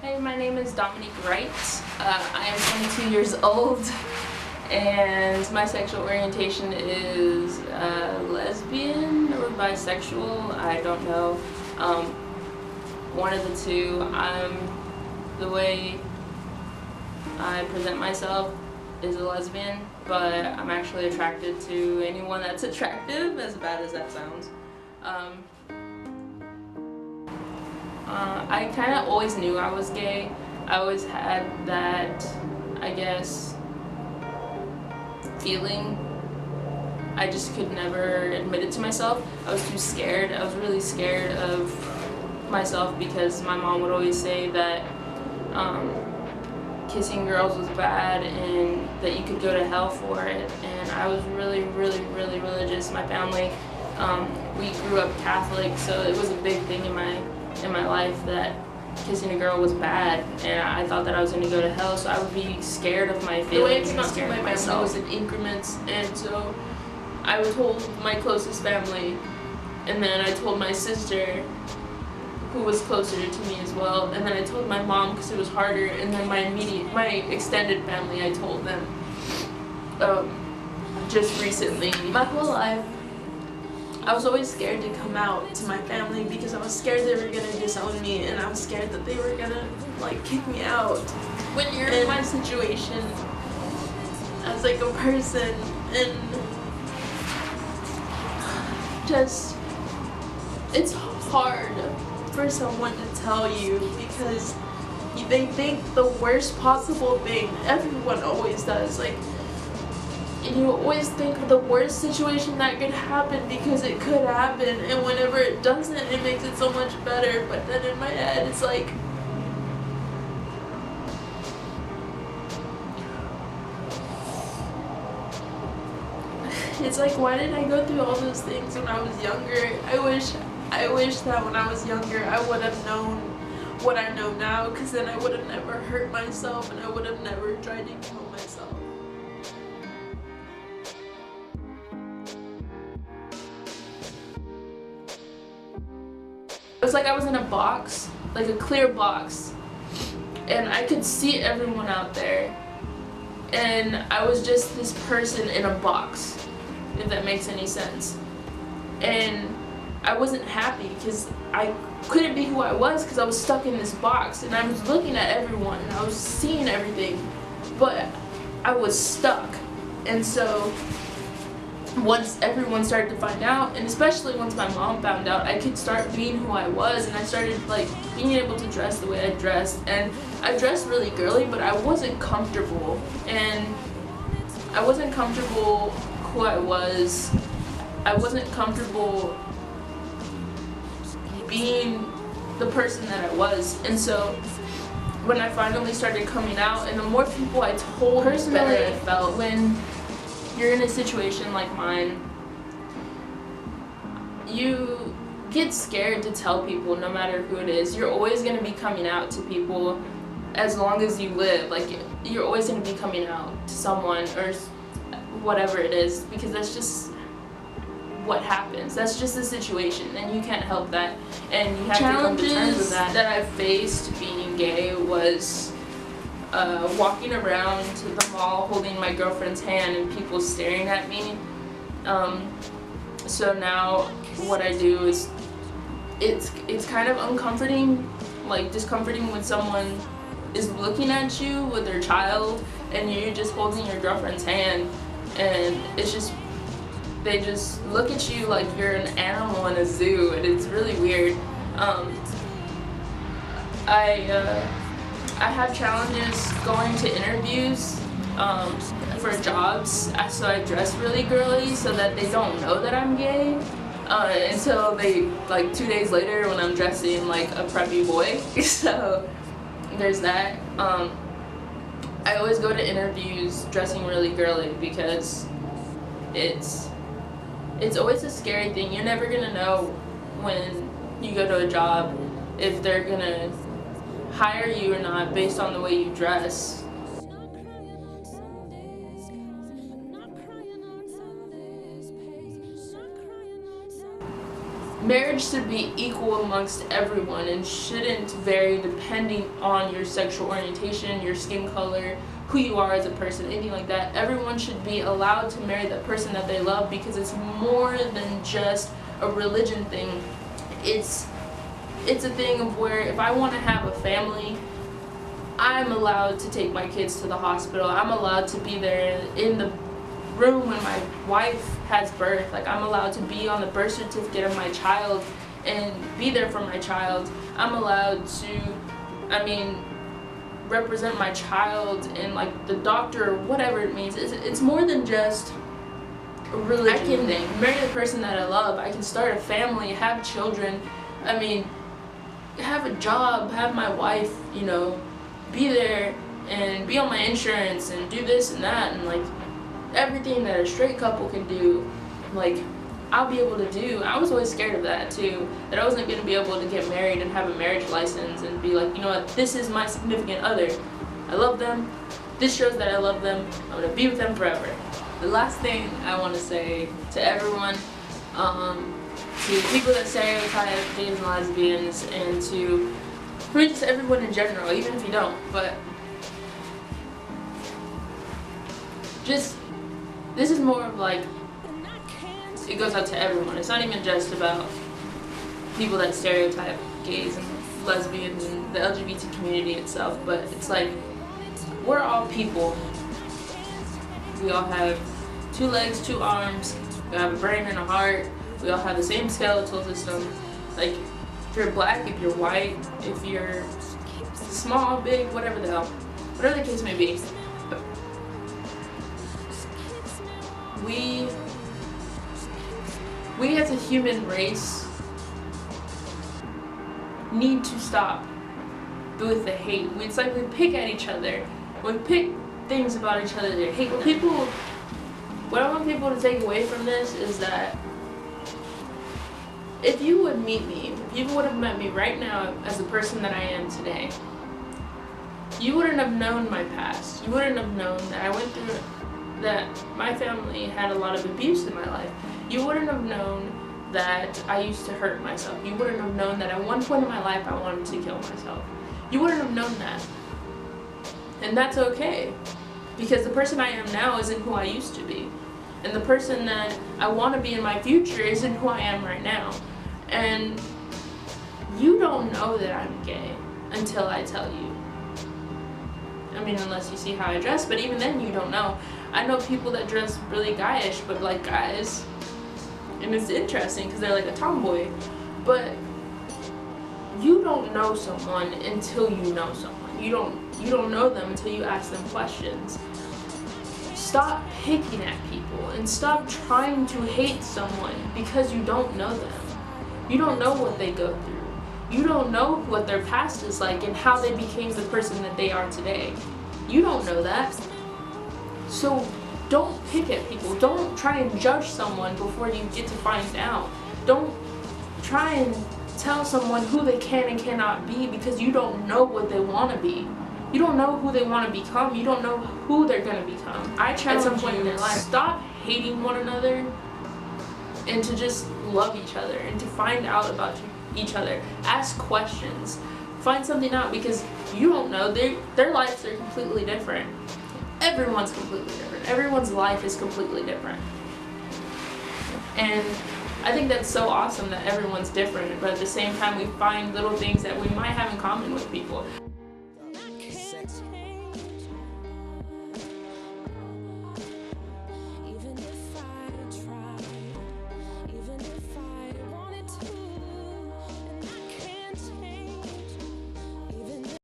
Hi, my name is Dominique Wright. I am 22 years old and my sexual orientation is lesbian or bisexual. I don't know. One of the two. The way I present myself is a lesbian, but I'm actually attracted to anyone that's attractive, as bad as that sounds. I kind of always knew I was gay. I always had that, I guess, feeling. I just could never admit it to myself. I was too scared. I was really scared of myself because my mom would always say that kissing girls was bad and that you could go to hell for it. And I was really religious. My family, we grew up Catholic, so it was a big thing in my life that kissing a girl was bad, and I thought that I was going to go to hell, so I would be scared of my feelings. The way it came out to my family was in increments, and so I told my closest family, and then I told my sister, who was closer to me as well, and then I told my mom because it was harder, and then my extended family, I told them just recently. My whole life I was always scared to come out to my family because I was scared they were gonna disown me, and I was scared that they were gonna kick me out. When you're in my situation as a person, and just it's hard for someone to tell you because they think the worst possible thing. Everyone always does. And you always think of the worst situation that could happen because it could happen, and whenever it doesn't, it makes it so much better. But then in my head, it's why did I go through all those things when I was younger? I wish that when I was younger, I would have known what I know now, because then I would have never hurt myself, and I would have never tried to kill myself. It was like I was in a box, like a clear box, and I could see everyone out there, and I was just this person in a box, if that makes any sense. And I wasn't happy because I couldn't be who I was because I was stuck in this box, and I was looking at everyone and I was seeing everything, but I was stuck. And so once everyone started to find out, and especially once my mom found out, I could start being who I was, and I started being able to dress the way I dressed. And I dressed really girly, but I wasn't comfortable, and I wasn't comfortable who I was. I wasn't comfortable being the person that I was. And so when I finally started coming out, and the more people I told, the better I felt. When you're in a situation like mine, you get scared to tell people, no matter who it is. You're always going to be coming out to people as long as you live. You're always going to be coming out to someone or whatever it is, because that's just what happens. That's just the situation, and you can't help that, and you have to come to terms with that. That I faced being gay was walking around to the mall holding my girlfriend's hand and people staring at me. So now what I do is it's kind of uncomforting, discomforting when someone is looking at you with their child and you're just holding your girlfriend's hand, and it's just they just look at you like you're an animal in a zoo, and it's really weird. I have challenges going to interviews for jobs, so I dress really girly so that they don't know that I'm gay until they 2 days later when I'm dressing like a preppy boy. So there's that. I always go to interviews dressing really girly because it's always a scary thing. You're never gonna know when you go to a job if they're gonna hire you or not based on the way you dress. marriage should be equal amongst everyone and shouldn't vary depending on your sexual orientation, your skin color, who you are as a person, anything like that. Everyone should be allowed to marry the person that they love, because it's more than just a religion thing. It's a thing of where if I want to have a family, I'm allowed to take my kids to the hospital. I'm allowed to be there in the room when my wife has birth. Like, I'm allowed to be on the birth certificate of my child and be there for my child. I'm allowed to, represent my child in like the doctor or whatever it means. It's more than just a religion thing. Marry the person that I love. I can start a family, have children. Have a job, have my wife, be there and be on my insurance and do this and that, and like everything that a straight couple can do, like I'll be able to do. I was always scared of that too, that I wasn't going to be able to get married and have a marriage license and be like, you know what, this is my significant other. I love them. This shows that I love them. I'm going to be with them forever. The last thing I want to say to everyone, to people that stereotype gays and lesbians, and to just everyone in general, even if you don't, but just, this is more of like, it goes out to everyone. It's not even just about people that stereotype gays and lesbians and the LGBT community itself, but it's like, we're all people. We all have 2 legs, 2 arms, we have a brain and a heart, we all have the same skeletal system. Like, if you're black, if you're white, if you're small, big, whatever the hell, whatever the case may be. We as a human race need to stop with the hate. It's like we pick at each other. We pick things about each other that hate. What I want people to take away from this is that if you would meet me, if you would have met me right now as the person that I am today, you wouldn't have known my past. You wouldn't have known that I went through, that my family had a lot of abuse in my life. You wouldn't have known that I used to hurt myself. You wouldn't have known that at one point in my life I wanted to kill myself. You wouldn't have known that. And that's okay, because the person I am now isn't who I used to be. And the person that I want to be in my future isn't who I am right now. And you don't know that I'm gay until I tell you. Unless you see how I dress, but even then you don't know. I know people that dress really guyish, but like guys. And it's interesting because they're like a tomboy. But you don't know someone until you know someone. You don't know them until you ask them questions. Stop picking at people and stop trying to hate someone because you don't know them. You don't know what they go through. You don't know what their past is like and how they became the person that they are today. You don't know that. So don't pick at people. Don't try and judge someone before you get to find out. Don't try and tell someone who they can and cannot be because you don't know what they want to be. You don't know who they want to become. You don't know who they're going to become. I challenge you at some point in their life, stop hating one another and to just love each other and to find out about each other. Ask questions. Find something out because you don't know. Their lives are completely different. Everyone's completely different. Everyone's life is completely different. And I think that's so awesome that everyone's different, but at the same time we find little things that we might have in common with people.